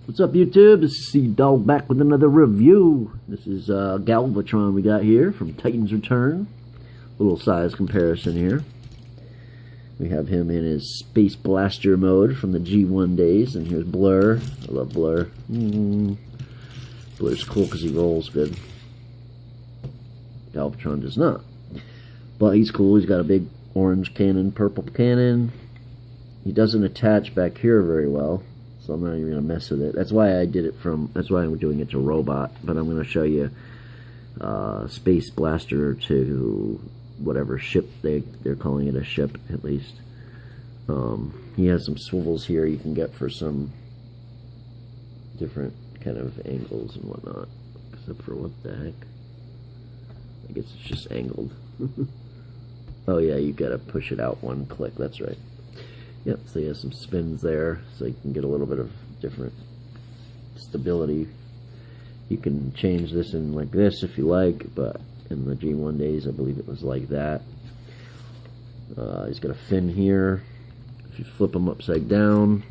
What's up, YouTube? This is C-Dog back with another review. This is Galvatron we got here from Titan's Return. Little size comparison here. We have him in his Space Blaster mode from the G1 days, and here's Blur. I love Blur. Blur's cool because he rolls good. Galvatron does not. But he's cool. He's got a big orange cannon, purple cannon. He doesn't attach back here very well, so I'm not even going to mess with it. That's why I did it from, that's why I'm doing it to robot, but I'm going to show you Space Blaster to whatever ship they're calling it, a ship at least. He has some swivels here you can get for some different kind of angles and whatnot, except for what the heck? I guess it's just angled. Oh yeah, you gotta push it out one click, that's right. Yep, so you have some spins there, so you can get a little bit of different stability. You can change this in like this if you like, but in the G1 days, I believe it was like that. He's got a fin here. If you flip him upside down,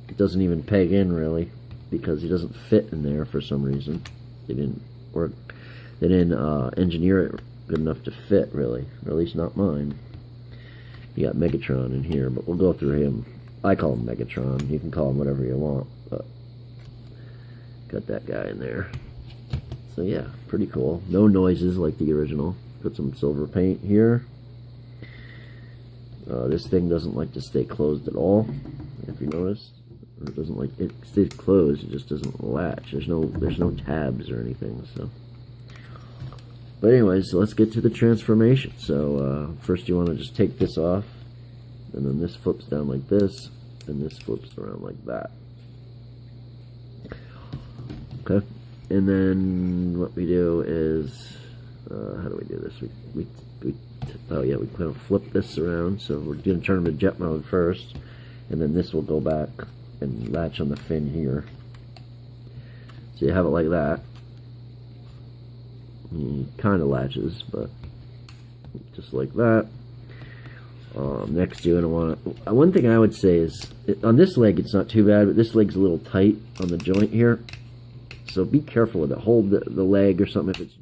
it doesn't even peg in really, because he doesn't fit in there for some reason. They didn't work. They didn't engineer it good enough to fit really, or at least not mine. You got Megatron in here, but we'll go through him. I call him Megatron. You can call him whatever you want, but got that guy in there. So yeah, pretty cool. No noises like the original. Put some silver paint here. This thing doesn't like to stay closed at all, if you notice. Or it doesn't like, it stays closed, it just doesn't latch. There's no tabs or anything, so. But anyways, so let's get to the transformation. So first you want to just take this off, and then this flips down like this, and this flips around like that. Okay, and then what we do is, how do we do this? Oh yeah, we kind of flip this around. So we're going to turn him to jet mode first, and then this will go back and latch on the fin here. So you have it like that. He kind of latches, but just like that. Next, you're gonna want to. One thing I would say is, on this leg, it's not too bad, but this leg's a little tight on the joint here. So be careful with it. Hold the leg or something if it's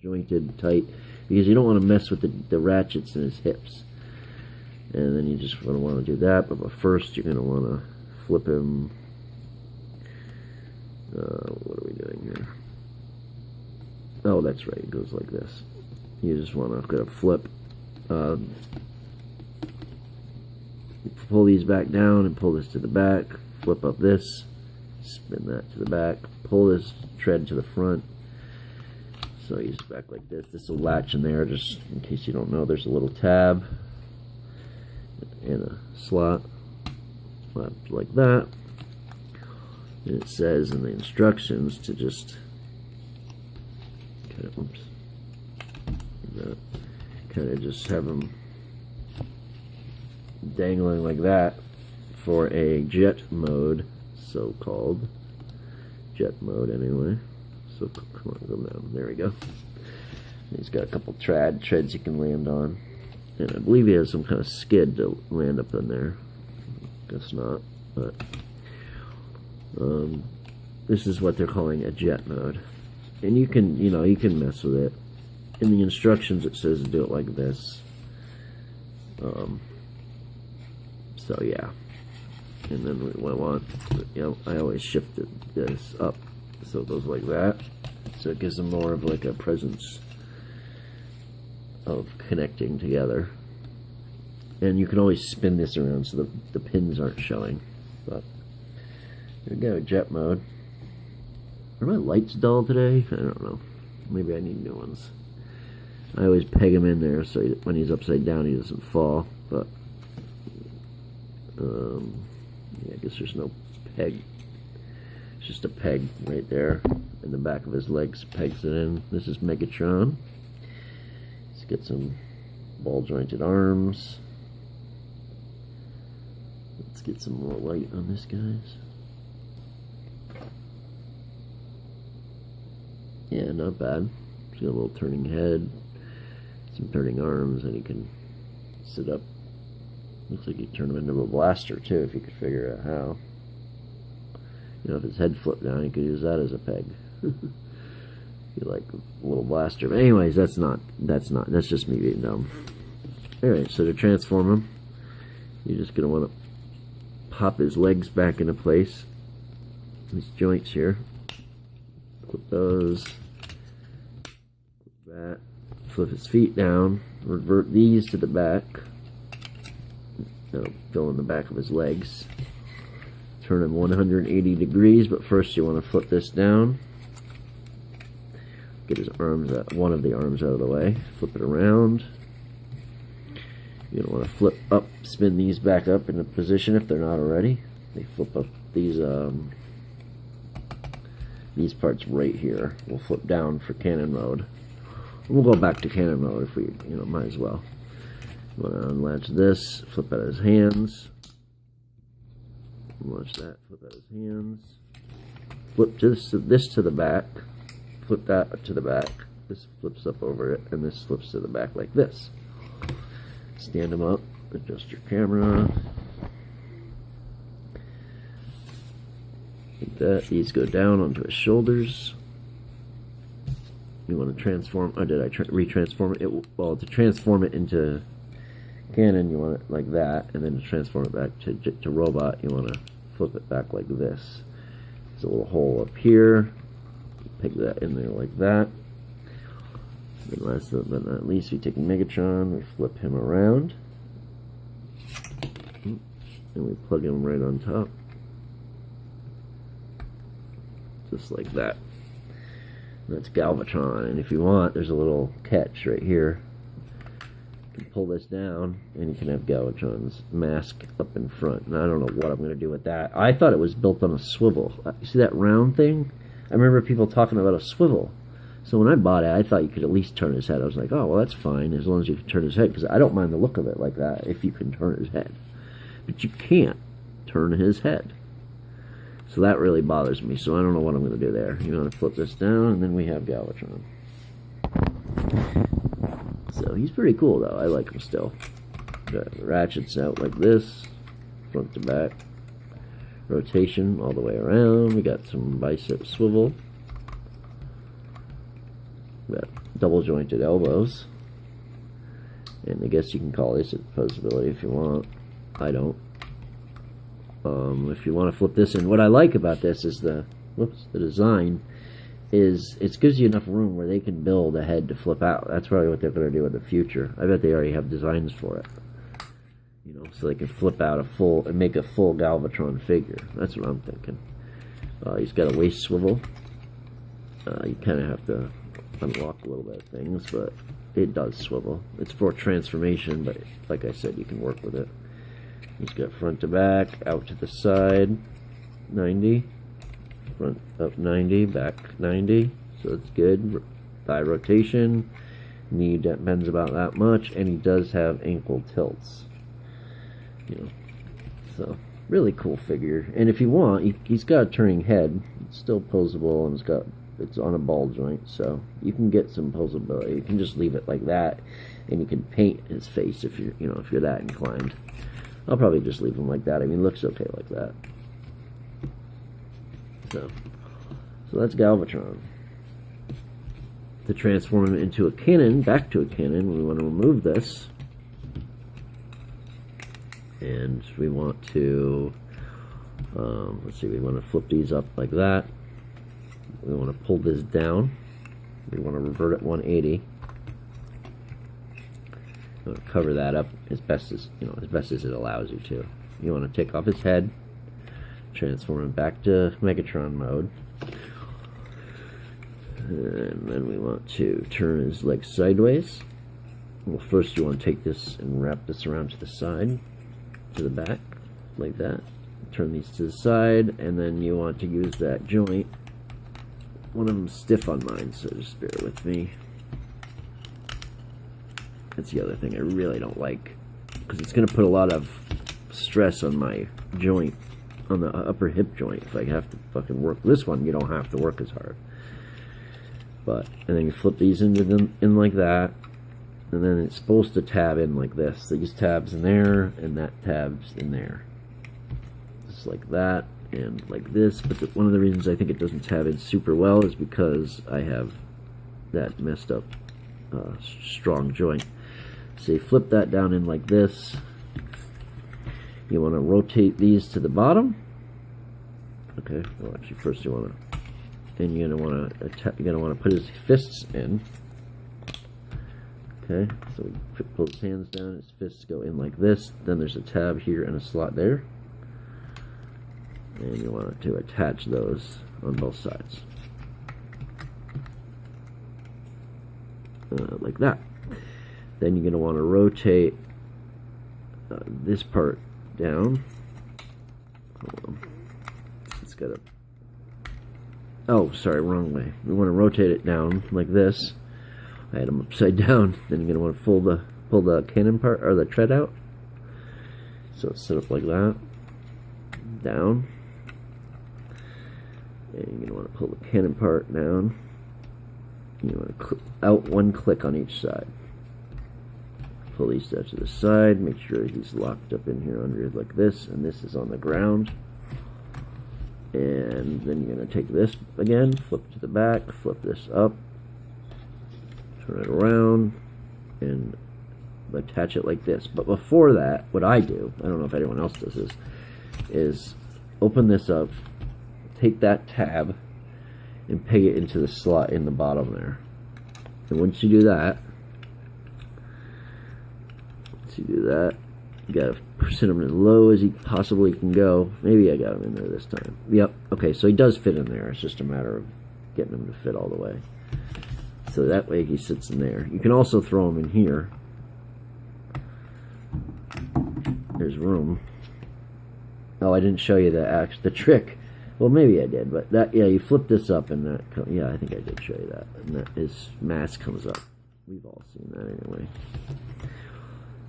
jointed tight, because you don't want to mess with the ratchets in his hips. And then you just want to do that. But first, you're gonna want to flip him. What are we doing here? Oh, that's right. It goes like this. You just want to flip. Pull these back down and pull this to the back. Flip up this. Spin that to the back. Pull this tread to the front. So you just back like this. This will latch in there, just in case you don't know. There's a little tab and a slot. Slot like that. And it says in the instructions to just kind of just have them dangling like that for a jet mode, so-called jet mode anyway. So come on, go down. There we go. He's got a couple treads you can land on, and I believe he has some kind of skid to land up in there. Guess not, but this is what they're calling a jet mode. And you can, you can mess with it. In the instructions, it says to do it like this. So yeah. And then we want, I always shift this up so it goes like that. So it gives them more of like a presence of connecting together. And you can always spin this around so the pins aren't showing. But here we go, jet mode. Are my lights dull today? I don't know. Maybe I need new ones. I always peg him in there so when he's upside down he doesn't fall. But yeah, I guess there's no peg. It's just a peg right there, and the back of his legs pegs it in. This is Megatron. Let's get some ball jointed arms. Let's get some more light on this, guys. Yeah, not bad. He's got a little turning head, some turning arms, and he can sit up. Looks like you turn him into a blaster too, if you could figure out how. You know, if his head flipped down, you could use that as a peg. You like a little blaster. But anyways, that's just me being dumb. Alright, so to transform him, you're just going to want to pop his legs back into place. These joints here. Flip those. Flip that. Flip his feet down. Revert these to the back. That'll fill in the back of his legs. Turn him 180 degrees, but first you want to flip this down. Get his arms out, one of the arms out of the way. Flip it around. You don't want to flip up, spin these back up into position if they're not already. They flip up these parts right here. We'll flip down for cannon mode. We'll go back to cannon mode if we, might as well. You want to unlatch this, flip out his hands. Unlatch that, flip out his hands. Flip this to the back. Flip that to the back. This flips up over it, and this flips to the back like this. Stand him up, adjust your camera. Like that. These go down onto his shoulders. You want to transform, or did I retransform it? Well, to transform it into cannon, you want it like that, and then to transform it back to robot, you want to flip it back like this. There's a little hole up here. Peg that in there like that. And last but not least, we take Megatron, we flip him around, and we plug him right on top. Just like that. And that's Galvatron. And if you want, there's a little catch right here. You can pull this down, and you can have Galvatron's mask up in front. And I don't know what I'm going to do with that. I thought it was built on a swivel. You see that round thing? I remember people talking about a swivel. So when I bought it, I thought you could at least turn his head. I was like, oh, well, that's fine, as long as you can turn his head, because I don't mind the look of it like that, if you can turn his head. But you can't turn his head. So that really bothers me, so I don't know what I'm going to do there. You want to flip this down, and then we have Galvatron. So he's pretty cool, though. I like him still. Got ratchets out like this, front to back. Rotation all the way around. We got some bicep swivel. We got double jointed elbows. And I guess you can call this a posability if you want. I don't. If you want to flip this in, what I like about this is the design is it gives you enough room where they can build a head to flip out. That's probably what they're going to do in the future. I bet they already have designs for it. So they can flip out and make a full Galvatron figure. That's what I'm thinking. He's got a waist swivel. You kind of have to unlock a little bit of things, but it does swivel. It's for transformation, but like I said, you can work with it. He's got front to back, out to the side, 90. Front up 90, back 90. So it's good. Thigh rotation. Knee bends about that much, and he does have ankle tilts. So really cool figure. And if you want, he's got a turning head. It's still posable, and it's on a ball joint, so you can get some posability. You can just leave it like that, and you can paint his face if you're that inclined. I'll probably just leave him like that. I mean, it looks okay like that. So that's Galvatron. To transform him into a cannon, back to a cannon, we want to remove this. And we want to, let's see, we want to flip these up like that. We want to pull this down. We want to revert it 180. We want to cover that up as best as it allows you to. You want to take off his head, transform him back to Megatron mode. And then we want to turn his legs sideways. Well, first you want to take this and wrap this around to the side, to the back, like that. Turn these to the side, and then you want to use that joint. One of them's stiff on mine, so just bear with me. That's the other thing I really don't like, because it's going to put a lot of stress on my joint, on the upper hip joint, if I have to fucking work. This one, you don't have to work as hard. And then you flip these in like that, and then it's supposed to tab in like this. So these tabs in there, and that tabs in there. Just like that. and like this. But one of the reasons I think it doesn't tab in super well is because I have that messed up strong joint. So you flip that down in like this. You want to rotate these to the bottom. Okay, well actually first you want to, and you're gonna want to put his fists in. Okay, so we pull his hands down, his fists go in like this. Then there's a tab here and a slot there, and you want to attach those on both sides, like that. Then you're going to want to rotate this part down. Hold on. It's got a, oh sorry, wrong way. We want to rotate it down like this. I had them upside down. Then you're going to want to pull the cannon part, or the tread out. So it's set up like that. Down. And you're going to want to pull the cannon part down. You want to out one click on each side. Pull these to the side. Make sure he's locked up in here under like this, and this is on the ground. And then you're going to take this again, flip to the back, flip this up, turn it around, and attach it like this. But before that, what I do, I don't know if anyone else does this, is open this up, take that tab, and peg it into the slot in the bottom there. And once you do that, you gotta set him as low as he possibly can go. Maybe I got him in there this time. Yep. Okay, so he does fit in there. It's just a matter of getting him to fit all the way. So that way he sits in there. You can also throw him in here. There's room. Oh, I didn't show you the trick. Well, maybe I did, but that, yeah, you flip this up and that, yeah, I think I did show you that. And that his mask comes up. We've all seen that anyway.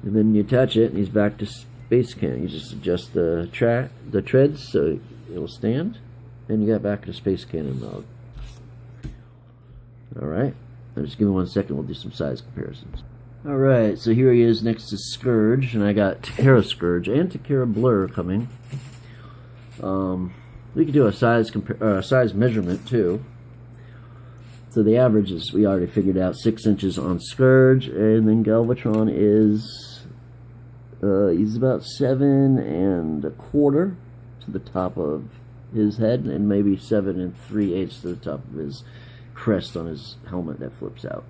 And then you attach it, and he's back to space cannon. You just adjust the treads so it will stand, and you got back to space cannon mode. Alright, now just give me 1 second, we'll do some size comparisons. Alright, so here he is next to Scourge, and I got Takara Scourge and Takara Blur coming. We could do a size measurement too. So the average is, we already figured out, 6 inches on Scourge, and then Galvatron is, he's about 7 1/4 to the top of his head, and maybe 7 3/8 to the top of his crest on his helmet that flips out.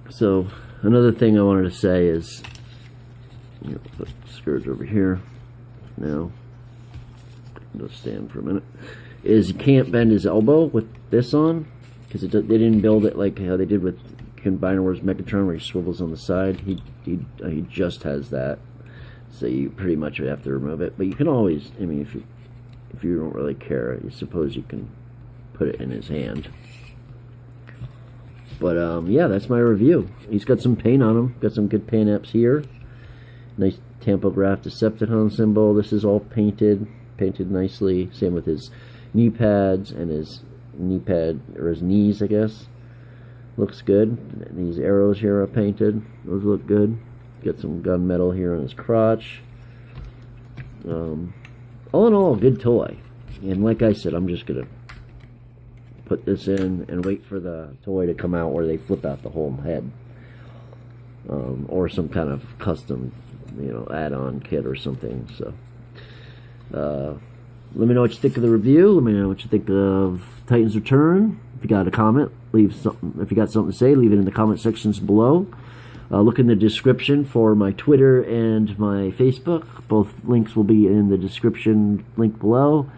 So another thing I wanted to say is, you know, put Scourge over here now. Just stand for a minute. Is you can't bend his elbow with this on, because they didn't build it like how they did with Combiner Wars Megatron, where he swivels on the side. He just has that, so you pretty much have to remove it. But you can always, I mean, if you don't really care, I suppose you can put it in his hand. But yeah, that's my review. He's got some paint on him. Got some good paint apps here. Nice Tampograph Decepticon symbol. This is all painted nicely. Same with his knee pads and his knee pad, or his knees, I guess. Looks good. These arrows here are painted. Those look good. Got some gunmetal here on his crotch. All in all, a good toy. And like I said, I'm just gonna put this in and wait for the toy to come out where they flip out the whole head, or some kind of custom, you know, add-on kit or something. So let me know what you think of the review. Let me know what you think of Titan's Return. If you got a comment, leave something. If you got something to say, leave it in the comment sections below. Look in the description for my Twitter and my Facebook. Both links will be in the description link below.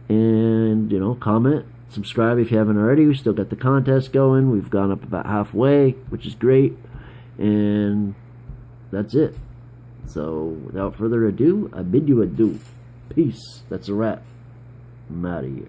And, you know, comment, subscribe if you haven't already. We still got the contest going. We've gone up about halfway, which is great. And that's it. So, without further ado, I bid you adieu. Peace. That's a wrap. I'm out of here.